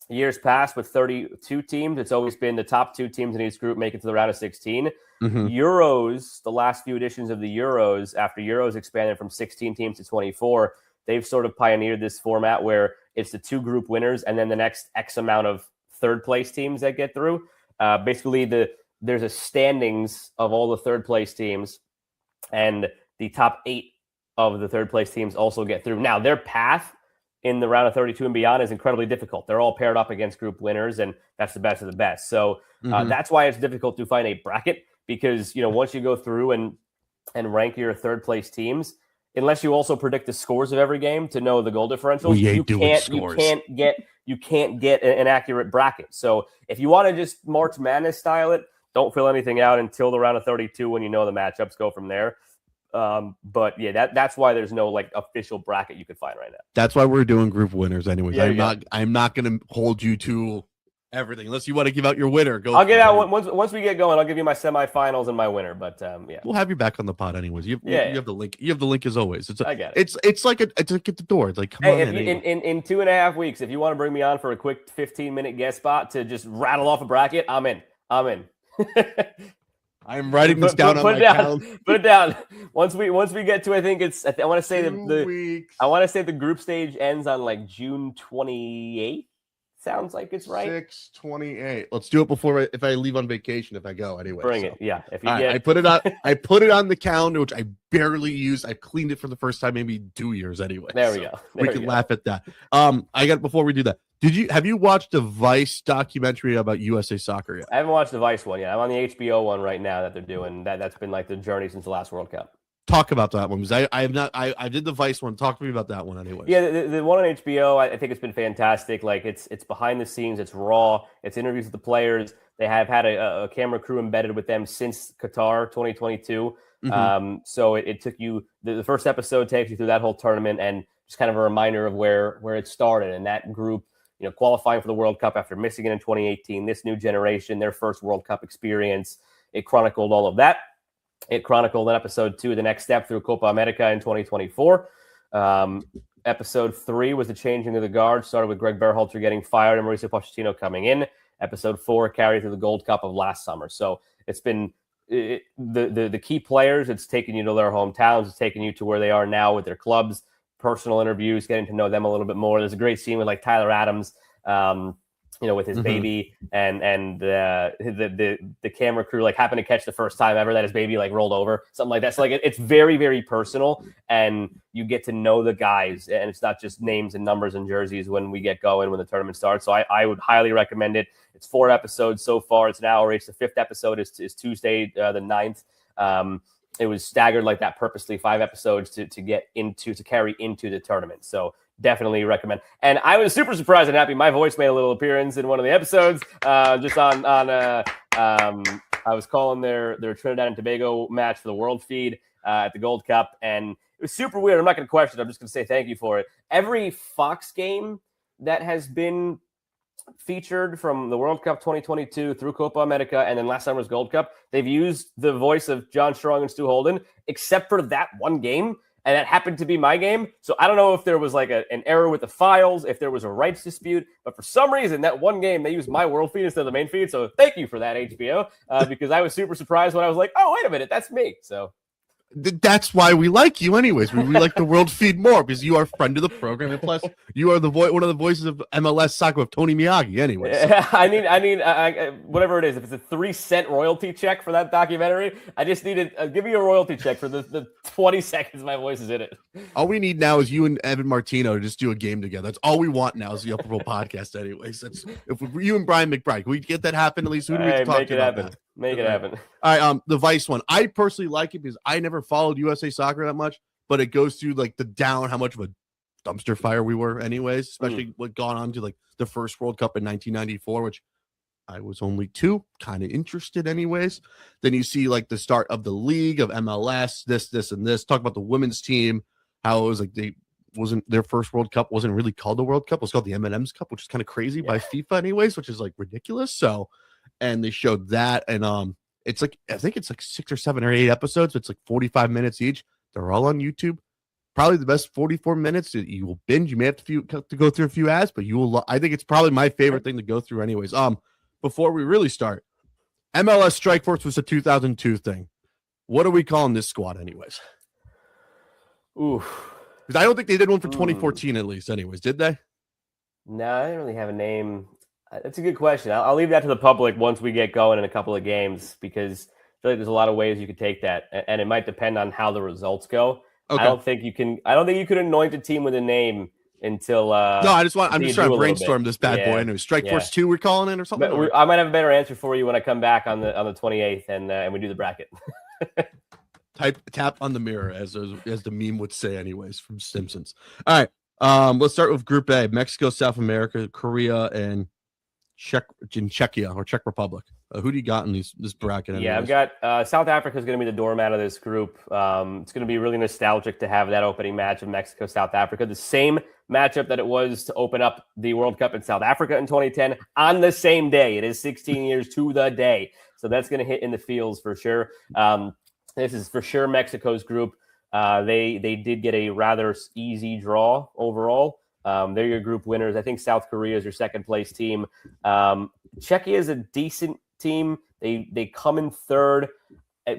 Years past with 32 teams, it's always been the top 2 teams in each group make it to the round of 16. Euros, the last few editions of the Euros, after Euros expanded from 16 teams to 24, they've sort of pioneered this format where it's the 2 group winners and then the next X amount of third place teams that get through. Basically, there's a standings of all the third place teams, and the top 8 of the third place teams also get through. Now, their path in the round of 32 and beyond is incredibly difficult. They're all paired up against group winners, and that's the best of the best. So that's why it's difficult to find a bracket, because once you go through and rank your third place teams, unless you also predict the scores of every game to know the goal differentials, you can't get an accurate bracket. So if you want to just March Madness style it, don't fill anything out until the round of 32 when you know the matchups, go from there. But yeah, that's why there's no like official bracket you could find right now. That's why we're doing group winners anyways. I'm not going to hold you to everything unless you want to give out your winner. I'll give out once we get going. I'll give you my semifinals and my winner. But yeah, we'll have you back on the pod anyways. You have the link. You have the link as always. I get it. It's like at the door. It's like come on in 2.5 weeks, if you want to bring me on for a quick 15-minute guest spot to just rattle off a bracket, I'm in. I'm writing this down on my calendar. Put it down. Once we get to, I think it's. I want to say the group stage ends on like June 28th. sounds like it's right. 6:28. Let's do it before if I leave on vacation. If I go anyway, Bring it. Yeah. If you all get, right, I put it on. I put it on the calendar, which I barely use. I cleaned it for the first time maybe 2 years anyway. There we go. We can laugh at that. I got before we do that. Have you watched the Vice documentary about USA Soccer yet? I haven't watched the Vice one yet. I'm on the HBO one right now that they're doing. That's been like the journey since the last World Cup. Talk about that one, because I have not. I did the Vice one. Talk to me about that one anyway. Yeah, the one on HBO, I think it's been fantastic. Like it's behind the scenes, it's raw, it's interviews with the players. They have had a camera crew embedded with them since Qatar 2022. Mm-hmm. So it took you the first episode takes you through that whole tournament and just kind of a reminder of where it started and that group, qualifying for the World Cup after missing it in 2018. This new generation, their first World Cup experience. It chronicled all of that. It chronicled in episode 2 the next step through Copa America in 2024. Episode 3 was the changing of the guard, started with Greg Berhalter getting fired and Mauricio Pochettino coming in. Episode 4 carried through the Gold Cup of last summer. So it's been the key players. It's taken you to their hometowns. It's taken you to where they are now with their clubs, personal interviews, getting to know them a little bit more. There's a great scene with like Tyler Adams, with his baby and the camera crew like happened to catch the first time ever that his baby like rolled over, something like that. So like it's very, very personal and you get to know the guys and it's not just names and numbers and jerseys when we get going, when the tournament starts. So I would highly recommend it. It's 4 episodes so far. It's an hour each. The 5th episode is Tuesday, the 9th. It was staggered like that purposely, 5 episodes to carry into the tournament. So definitely recommend. And I was super surprised and happy. My voice made a little appearance in one of the episodes. Just on I was calling their Trinidad and Tobago match for the World Feed at the Gold Cup, and it was super weird. I'm not going to question it. I'm just going to say thank you for it. Every Fox game that has been featured from the World Cup 2022 through Copa America and then last summer's Gold Cup, they've used the voice of John Strong and Stu Holden, except for that one game. And that happened to be my game. So I don't know if there was like an error with the files, if there was a rights dispute, but for some reason, that one game, they used my world feed instead of the main feed. So thank you for that, HBO, because I was super surprised when I was like, oh, wait a minute, that's me. So that's why we like you anyways. We like the world feed more because you are a friend of the program. And plus, you are one of the voices of MLS soccer with Tony Miyagi anyways. So. I need whatever it is. If it's a 3-cent royalty check for that documentary, I just need to give me a royalty check for the 20 seconds my voice is in it. All we need now is you and Evan Martino to just do a game together. That's all we want now is the Upper Bowl podcast anyways. That's if you and Brian McBride, can we get that happen at least? Who do we talk to about that? Make it happen. All right, the Vice one. I personally like it because I never followed USA Soccer that much, but it goes through like how much of a dumpster fire we were anyways, especially what gone on to like the first World Cup in 1994, which I was only 2, kind of interested anyways. Then you see like the start of the league of MLS, this and this. Talk about the women's team, how it was like their first World Cup wasn't really called the World Cup. It was called the M&M's Cup, which is kind of crazy by FIFA anyways, which is like ridiculous. So, and they showed that, and it's like I think it's like 6 or 7 or 8 episodes. It's like 45 minutes each. They're all on YouTube. Probably the best 44 minutes that you will binge. You may have to go through a few ads, but you will. I think it's probably my favorite thing to go through anyways. Before we really start, MLS Strike Force was a 2002 thing. What are we calling this squad anyways? Ooh. Because I don't think they did one for 2014 at least anyways. Did they? No, I didn't really have a name. That's a good question. I'll leave that to the public once we get going in a couple of games because I feel like there's a lot of ways you could take that, and it might depend on how the results go. Okay. I don't think you can anoint a team with a name until. No, I'm just trying to brainstorm this bad boy. Anyway, Strike Force 2, we're calling it or something. But I might have a better answer for you when I come back on the 28th and we do the bracket. Tap on the mirror as the meme would say, anyways, from Simpsons. All right, let's start with Group A: Mexico, South America, Korea, and Czechia or Czech Republic. Who do you got in this bracket? Anyways? Yeah, I've got South Africa is going to be the doormat of this group. It's going to be really nostalgic to have that opening match of Mexico, South Africa, the same matchup that it was to open up the World Cup in South Africa in 2010 on the same day. It is 16 years to the day. So that's going to hit in the fields for sure. This is for sure Mexico's group. They did get a rather easy draw overall. They're your group winners. I think South Korea is your second place team. Czechia is a decent team. They come in third.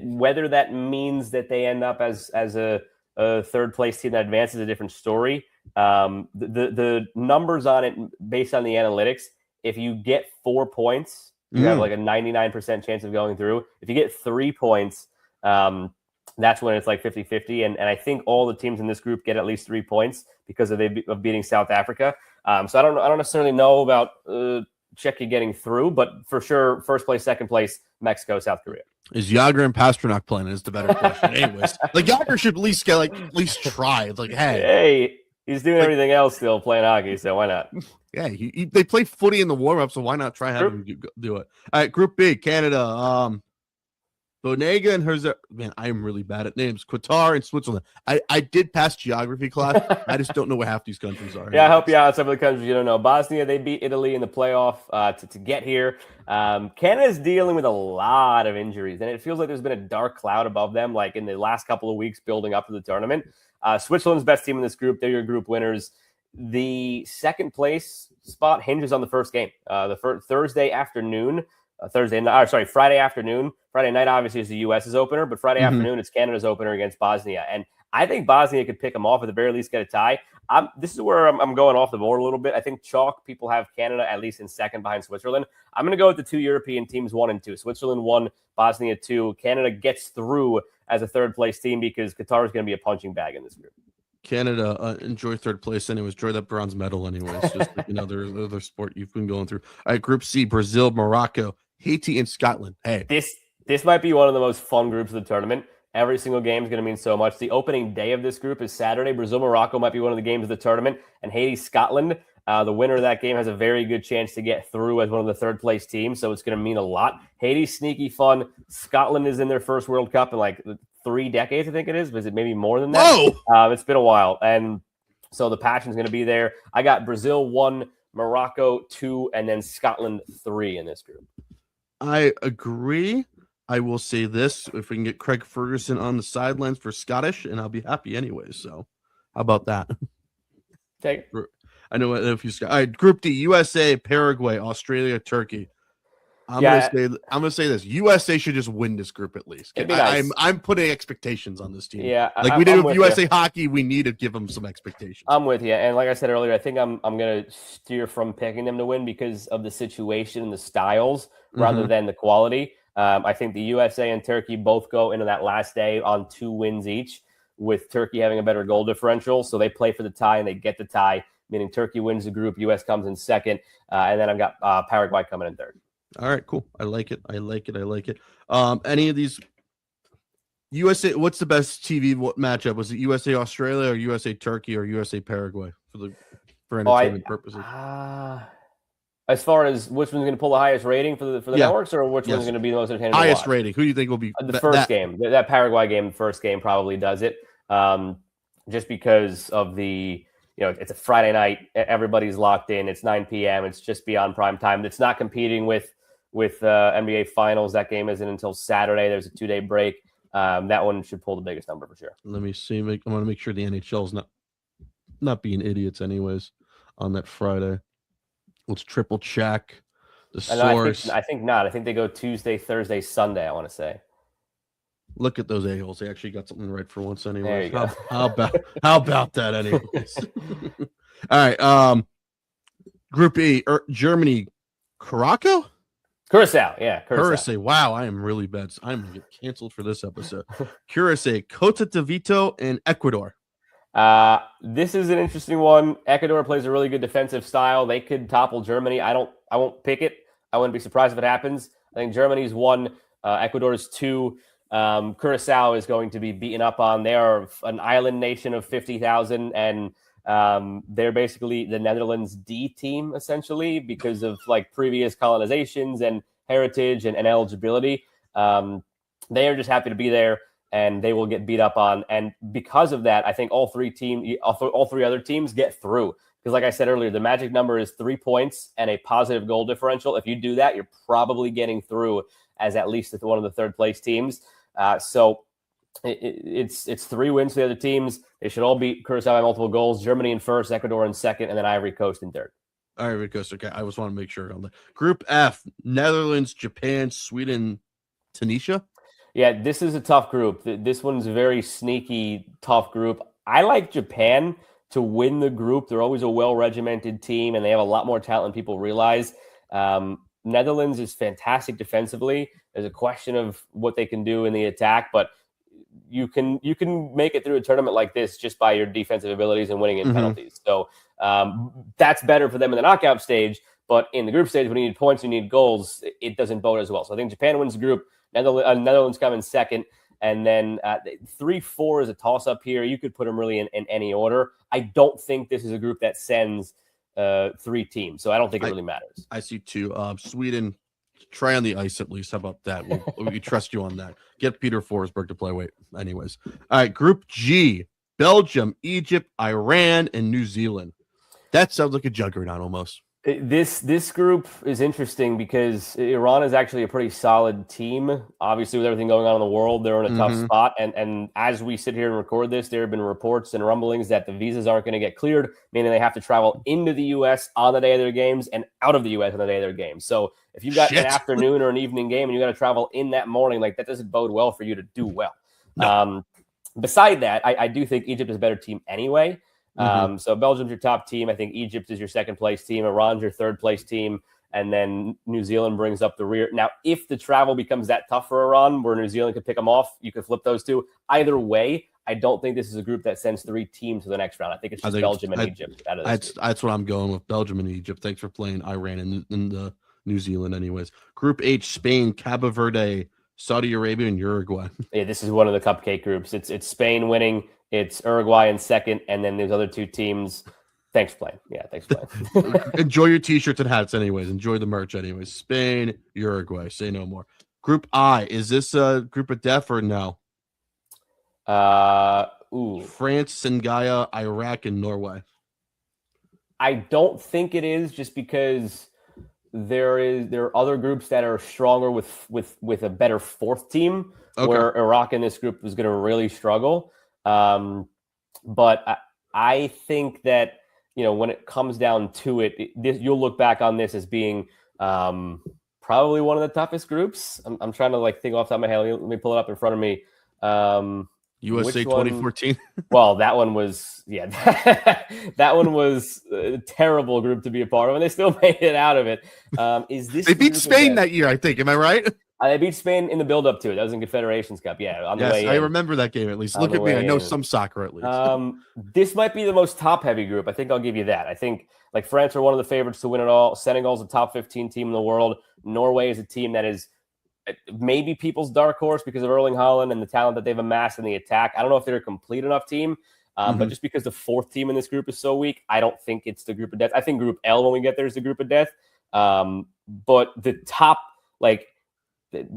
Whether that means that they end up as a third place team that advances is a different story. The numbers on it based on the analytics, if you get 4 points, you have like a 99% chance of going through. If you get 3 points, that's when it's like 50-50. And I think all the teams in this group get at least 3 points because of beating South Africa. So I don't necessarily know about Czechia getting through, but for sure, first place, second place, Mexico, South Korea. Is Yager and Pasternak playing? Is the better question. Anyways, like Yager should at least try. It's like, hey, he's doing everything else still playing hockey, so why not? Yeah, they play footy in the warm up, so why not try having him do it? All right, Group B, Canada, Bonega and Herzer. Man, I am really bad at names. Qatar and Switzerland. I did pass geography class. I just don't know where half these countries are. Yeah, I help you out. Some of the countries you don't know. Bosnia, they beat Italy in the playoff to get here. Canada's dealing with a lot of injuries, and it feels like there's been a dark cloud above them, like in the last couple of weeks building up to the tournament. Switzerland's best team in this group. They're your group winners. The second place spot hinges on the first game. Thursday afternoon. Friday afternoon. Friday night, obviously, is the U.S.'s opener, but Friday afternoon, it's Canada's opener against Bosnia. And I think Bosnia could pick them off, at the very least get a tie. This is where I'm going off the board a little bit. I think chalk people have Canada at least in second behind Switzerland. I'm going to go with the 2 European teams, 1 and 2. Switzerland 1, Bosnia 2. Canada gets through as a third-place team because Qatar is going to be a punching bag in this group. Canada, enjoy third place anyways. Enjoy that bronze medal anyways. Just another sport you've been going through. All right, Group C, Brazil, Morocco, Haiti, and Scotland. Hey, this might be one of the most fun groups of the tournament. Every single game is going to mean so much. The opening day of this group is Saturday. Brazil-Morocco might be one of the games of the tournament, and Haiti-Scotland. The winner of that game has a very good chance to get through as one of the third-place teams, so it's going to mean a lot. Haiti's sneaky fun. Scotland is in their first World Cup in like 3 decades, I think it is. Was it maybe more than that? Whoa! It's been a while, and so the passion's going to be there. I got Brazil 1, Morocco 2, and then Scotland 3 in this group. I agree. I will say this: if we can get Craig Ferguson on the sidelines for Scottish, and I'll be happy anyways. So, how about that? Take it. I know if you. All right, Group D: USA, Paraguay, Australia, Turkey. I'm gonna say this: USA should just win this group at least. Nice. I'm putting expectations on this team. Yeah, like we did with USA Hockey, we need to give them some expectations. I'm with you, and like I said earlier, I think I'm gonna steer from picking them to win because of the situation and the styles rather than the quality. I think the USA and Turkey both go into that last day on 2 wins each, with Turkey having a better goal differential. So they play for the tie and they get the tie, meaning Turkey wins the group, US comes in second, and then I've got Paraguay coming in third. All right, cool. I like it. Any of these USA? What's the best TV matchup? Was it USA Australia or USA Turkey or USA Paraguay for entertainment purposes? As far as which one's going to pull the highest rating for the networks, or which one's going to be the most entertaining? Highest rating. Who do you think will be the first game? That Paraguay game, the first game probably does it. Just because of the, it's a Friday night, everybody's locked in. It's 9 p.m. It's just beyond prime time. It's not competing with NBA Finals. That game isn't until Saturday. There's a 2-day break. That one should pull the biggest number for sure. Let me see. I want to make sure the NHL's not being idiots anyways on that Friday. Let's triple check the source. I think not. I think they go Tuesday, Thursday, Sunday, I want to say. Look at those a-holes. They actually got something right for once anyway. How about that anyways? All right. Group E, Germany, Curacao? Curacao, yeah. Curacao. Wow, I am really bad. I'm going to get canceled for this episode. Curacao, Cota de Vito, and Ecuador. This is an interesting one. Ecuador plays a really good defensive style. They could topple Germany. I won't pick it. I wouldn't be surprised if it happens. I think Germany's 1, Ecuador's 2. Curacao is going to be beaten up on. They are an island nation of 50,000, and they're basically the Netherlands D team essentially because of like previous colonizations and heritage and eligibility. They are just happy to be there, and they will get beat up on. And because of that, I think all three other teams get through. Because like I said earlier, the magic number is 3 points and a positive goal differential. If you do that, you're probably getting through as at least one of the third place teams. So it's 3 wins for the other teams. They should all beat Curacao by multiple goals. Germany in first, Ecuador in second, and then Ivory Coast in third. Ivory Coast, okay. I just want to make sure on that. Group F, Netherlands, Japan, Sweden, Tunisia. Yeah, this is a tough group. This one's a very sneaky, tough group. I like Japan to win the group. They're always a well-regimented team, and they have a lot more talent than people realize. Netherlands is fantastic defensively. There's a question of what they can do in the attack, but you can make it through a tournament like this just by your defensive abilities and winning in penalties. So that's better for them in the knockout stage. But in the group stage, when you need points, you need goals, it doesn't bode as well. So I think Japan wins the group. Netherlands come in second. And then 3-4 is a toss-up here. You could put them really in any order. I don't think this is a group that sends 3 teams. So I don't think it really matters. I see 2. Sweden, try on the ice at least. How about that? We trust you on that. Get Peter Forsberg to play. Wait, anyways. All right, Group G, Belgium, Egypt, Iran, and New Zealand. That sounds like a juggernaut almost. This group is interesting because Iran is actually a pretty solid team. Obviously, with everything going on in the world, they're in a tough spot. And as we sit here and record this, there have been reports and rumblings that the visas aren't going to get cleared, meaning they have to travel into the U.S. on the day of their games and out of the U.S. on the day of their games. So if you've got an afternoon or an evening game and you got to travel in that morning, like that doesn't bode well for you to do well. No. Beside that, I do think Egypt is a better team anyway. So Belgium's your top team. I think Egypt is your second place team. Iran's your third place team. And then New Zealand brings up the rear. Now, if the travel becomes that tough for Iran, where New Zealand could pick them off, you could flip those two. Either way, I don't think this is a group that sends 3 teams to the next round. I think it's just Belgium and Egypt. That's what I'm going with, Belgium and Egypt. Thanks for playing Iran and the New Zealand anyways. Group H, Spain, Cabo Verde, Saudi Arabia, and Uruguay. Yeah, this is one of the cupcake groups. It's Spain winning. It's Uruguay in second, and then there's other 2 teams. Thanks for playing. Yeah, thanks for playing. Enjoy your T-shirts and hats anyways. Enjoy the merch anyways. Spain, Uruguay. Say no more. Group I. Is this a group of death or no? France, Sengaya, Iraq, and Norway. I don't think it is, just because there are other groups that are stronger with a better 4th team, where Iraq in this group is going to really struggle. But I think that, when it comes down to it, you'll look back on this as being probably one of the toughest groups. I'm trying to think off the top of my head. Let me pull it up in front of me. USA 2014. Well, that one was that one was a terrible group to be a part of, and they still made it out of it. They beat Spain that year, I think. Am I right? They beat Spain in the build-up to it. That was in Confederations Cup. Yeah, on the way in. I remember that game at least. Look at me. I know some soccer at least. This might be the most top-heavy group. I think I'll give you that. I think France are one of the favorites to win it all. Senegal's a top 15 team in the world. Norway is a team that is maybe people's dark horse because of Erling Haaland and the talent that they've amassed in the attack. I don't know if they're a complete enough team, but just because the 4th team in this group is so weak, I don't think it's the group of death. I think Group L, when we get there, is the group of death. But the top,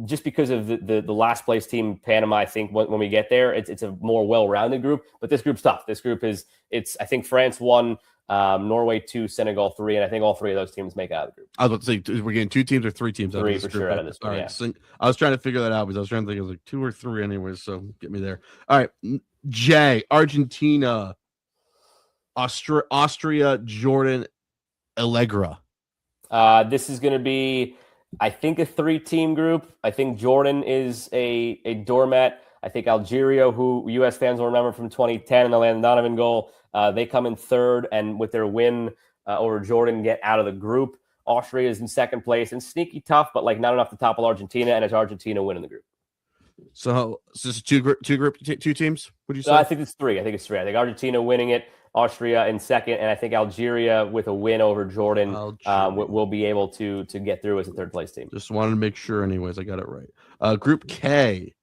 just because of the last place team, Panama, I think when we get there, it's a more well-rounded group. But this group's tough. This group I think France 1, Norway 2, Senegal 3, and I think all 3 of those teams make out of the group. I was about to say, we're getting 2 teams or 3 teams out of this for group. Sure out of this all group, right, so I was trying to figure that out because I was trying to think it was 2 or 3 anyways. So get me there. All right, J, Argentina, Austria, Jordan, Allegra. This is going to be, I think, a 3-team group. I think Jordan is a doormat. I think Algeria, who U.S. fans will remember from 2010 and the Landon Donovan goal, they come in 3rd, and with their win over Jordan, get out of the group. Austria is in 2nd place and sneaky tough, but not enough to topple Argentina, and it's Argentina winning the group. So is this 2 teams? Would you say? I think it's 3. I think I think Argentina winning it, Austria in 2nd, and I think Algeria with a win over Jordan will be able to get through as a 3rd place team. Just wanted to make sure anyways I got it right. Group K,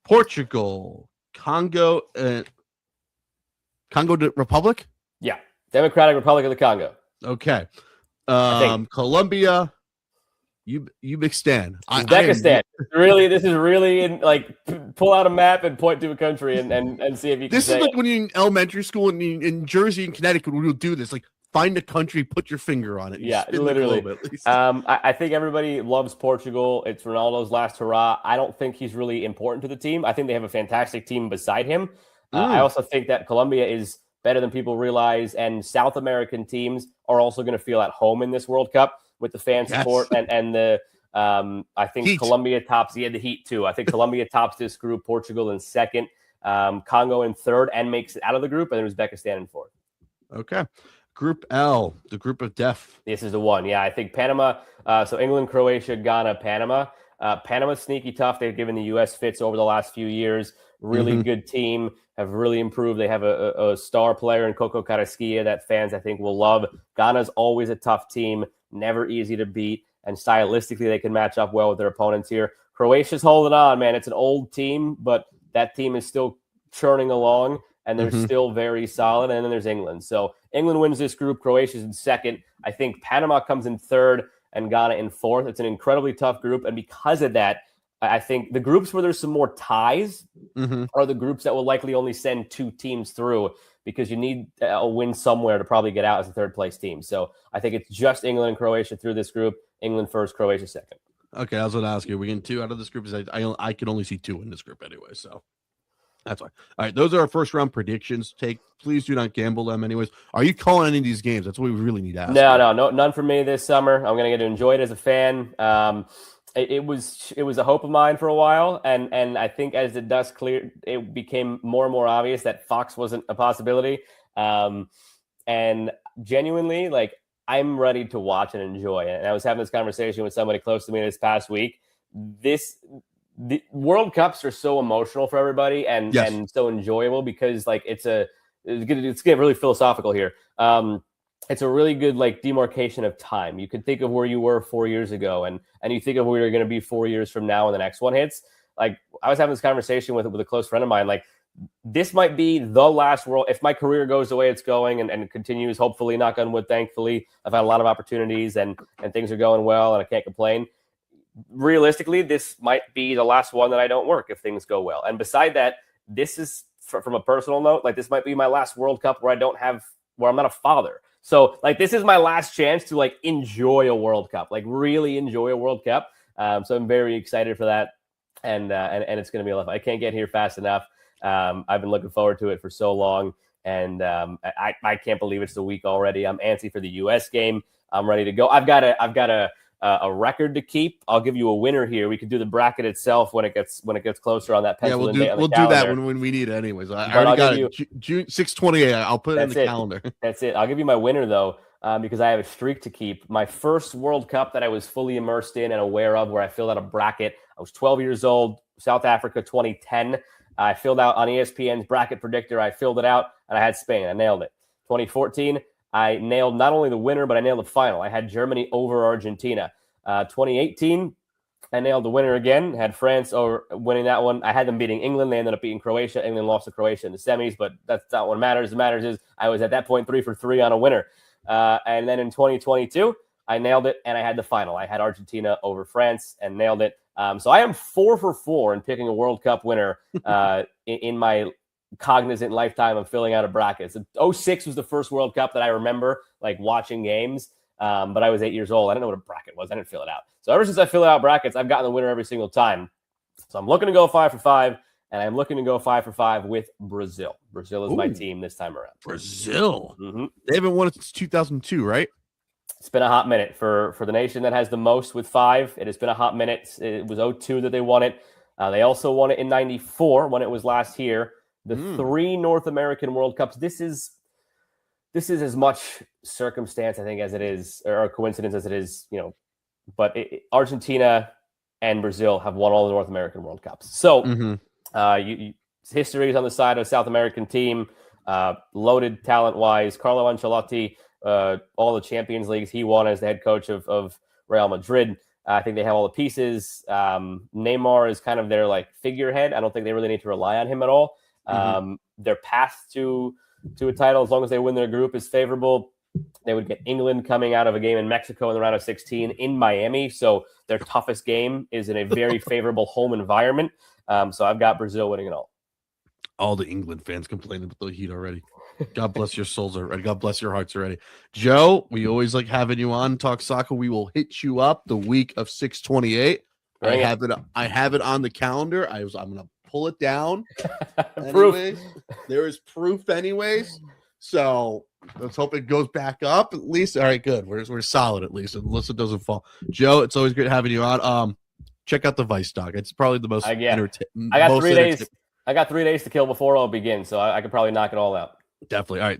Portugal, Congo Republic? Yeah. Democratic Republic of the Congo. Okay. Colombia, Uzbekistan. Uzbekistan. This is really pull out a map and point to a country and see if you can This is when you're in elementary school and in Jersey and Connecticut, we'll do this. Find a country, put your finger on it. Yeah, literally. I think everybody loves Portugal. It's Ronaldo's last hurrah. I don't think he's really important to the team. I think they have a fantastic team beside him. I also think that Colombia is better than people realize, and South American teams are also going to feel at home in this World Cup with the fan support and the. I think Heat. Colombia tops. The Heat too. I think Colombia tops this group. Portugal in 2nd, Congo in 3rd, and makes it out of the group, and then Uzbekistan in 4th. Okay. Group L, the group of death. This is the one. Yeah, I think Panama. So England, Croatia, Ghana, Panama. Panama's sneaky tough. They've given the U.S. fits over the last few years. Really good team. Have really improved. They have a star player in Coco Carrasquilla that fans, I think, will love. Ghana's always a tough team. Never easy to beat. And stylistically, they can match up well with their opponents here. Croatia's holding on, man. It's an old team, but that team is still churning along, and they're still very solid. And then there's England. So England wins this group. Croatia's in second. I think Panama comes in third and Ghana in fourth. It's an incredibly tough group. And because of that, I think the groups where there's some more ties are the groups that will likely only send 2 teams through, because you need a win somewhere to probably get out as a third place team. So I think it's just England and Croatia through this group. England first, Croatia second. Okay, I was going to ask you, we're getting 2 out of this group. I can only see 2 in this group anyway, so that's fine. All right, those are our first round predictions. Please do not gamble them anyways. Are you calling any of these games? That's what we really need to ask. No, none for me this summer. I'm going to get to enjoy it as a fan. It was a hope of mine for a while, and I think as the dust cleared, it became more and more obvious that Fox wasn't a possibility. And genuinely, like, I'm ready to watch and enjoy it. And I was having this conversation with somebody close to me this past week. The World Cups are so emotional for everybody and so enjoyable because, like, it's getting really philosophical here. It's a really good, like, demarcation of time. You can think of where you were 4 years ago, and you think of where you're going to be 4 years from now when the next one hits. Like, I was having this conversation with a close friend of mine. Like, this might be the last world. If my career goes the way it's going and continues, hopefully, knock on wood, thankfully, I've had a lot of opportunities and things are going well and I can't complain. Realistically, this might be the last one that I don't work if things go well. And beside that, this is from a personal note, like, this might be my last World Cup where I'm not a father. So, like, this is my last chance to, like, enjoy a World Cup, like, really enjoy a World Cup. So I'm very excited for that. And it's going to be a lot of fun. I can't get here fast enough. I've been looking forward to it for so long. And I can't believe it's the week already. I'm antsy for the U.S. game. I'm ready to go. I've got a record to keep. I'll give you a winner here. We could do the bracket itself when it gets closer on that pencil. Yeah, we'll do that when we need it anyways. I already got it. June 6/28. I'll put it in the calendar. That's it. I'll give you my winner though, because I have a streak to keep. My first World Cup that I was fully immersed in and aware of, where I filled out a bracket. I was 12 years old. South Africa 2010. I filled out on ESPN's bracket predictor. I filled it out and I had Spain. I nailed it. 2014. I nailed not only the winner, but I nailed the final. I had Germany over Argentina. 2018, I nailed the winner again. Had France over winning that one. I had them beating England. They ended up beating Croatia. England lost to Croatia in the semis, but that's not what matters. What matters is I was at that point 3 for 3 on a winner. And then in 2022, I nailed it, and I had the final. I had Argentina over France and nailed it. So I am 4 for 4 in picking a World Cup winner in my cognizant lifetime of filling out a bracket. So 06 was the first World Cup that I remember, like, watching games. But I was 8 years old. I didn't know what a bracket was. I didn't fill it out. So ever since I fill out brackets, I've gotten the winner every single time. So I'm looking to go 5 for 5, and I'm looking to go 5 for 5 with Brazil. Brazil is my team this time around. Brazil. They haven't won it since 2002, right? It's been a hot minute for the nation that has the most with 5. It has been a hot minute. It was 2002 that they won it. They also won it in 94 when it was last here. The 3 North American World Cups. This is as much circumstance, I think, as it is, or a coincidence as it is, but Argentina and Brazil have won all the North American World Cups. So history is on the side of a South American team, loaded talent-wise. Carlo Ancelotti, all the Champions Leagues he won as the head coach of Real Madrid. I think they have all the pieces. Neymar is kind of their, like, figurehead. I don't think they really need to rely on him at all. Their path to a title, as long as they win their group, is favorable. They would get England coming out of a game in Mexico in the round of 16 in Miami. So their toughest game is in a very favorable home environment. So I've got Brazil winning it all. All the England fans complaining about the Heat already. God bless your souls already. God bless your hearts already. Joe, we always like having you on Talk Soccer. We will hit you up the week of 6/28. I have it on the calendar. I'm gonna pull it down. Anyways, there is proof anyways. So let's hope it goes back up at least. All right, good. We're solid at least, unless it doesn't fall. Joe, it's always great having you on. Check out the Vice doc. It's probably the most I got 3 days. I got 3 days to kill before it all begins, so I could probably knock it all out. Definitely. All right.